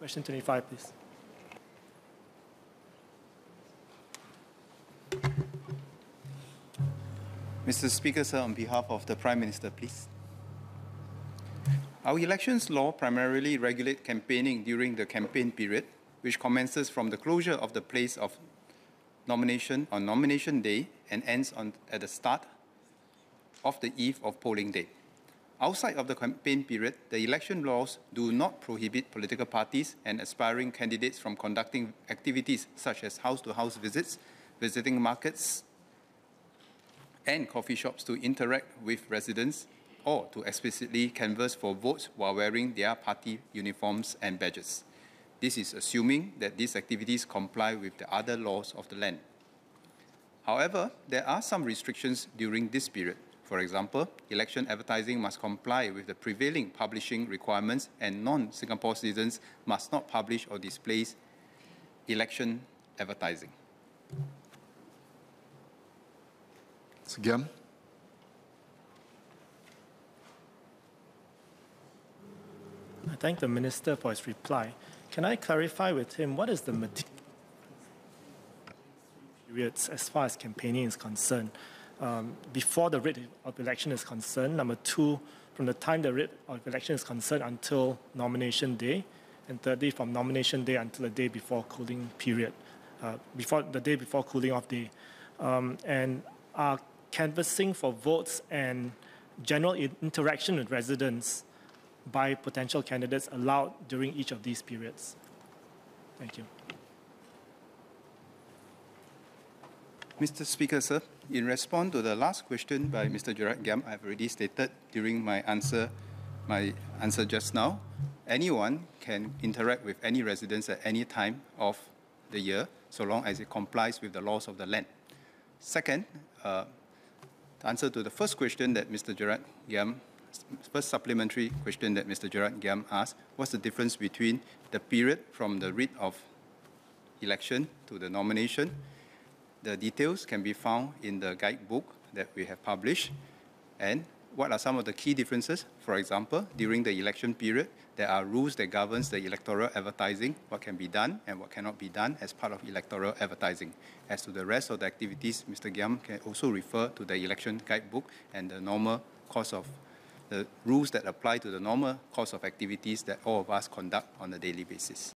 Question 25, please. Mr. Speaker, sir, on behalf of the Prime Minister, please. Our elections law primarily regulate campaigning during the campaign period, which commences from the closure of the place of nomination on nomination day and ends at the start of the eve of polling day. Outside of the campaign period, the election laws do not prohibit political parties and aspiring candidates from conducting activities such as house-to-house visits, visiting markets and coffee shops to interact with residents or to explicitly canvass for votes while wearing their party uniforms and badges. This is assuming that these activities comply with the other laws of the land. However, there are some restrictions during this period. For example, election advertising must comply with the prevailing publishing requirements, and non-Singapore citizens must not publish or display election advertising. Mr. Giam. I thank the Minister for his reply. Can I clarify with him what is the material periods as far as campaigning is concerned? Before the writ of election is concerned, number two, from the time the writ of election is concerned until nomination day, and thirdly, from nomination day until the day before cooling period, before the day before cooling off day. And are canvassing for votes and general interaction with residents by potential candidates allowed during each of these periods? Thank you. Mr. Speaker, sir, in response to the last question by Mr. Gerard Giam, I've already stated during my answer just now, anyone can interact with any residents at any time of the year, so long as it complies with the laws of the land. Second, the answer to the first question that Mr. Gerard Giam, first supplementary question that Mr. Gerard Giam asked, what's the difference between the period from the writ of election to the nomination? The details can be found in the guidebook that we have published. And what are some of the key differences? For example, during the election period, there are rules that governs the electoral advertising, what can be done and what cannot be done as part of electoral advertising. As to the rest of the activities, Mr. Giam can also refer to the election guidebook and the normal course of the rules that apply to the normal course of activities that all of us conduct on a daily basis.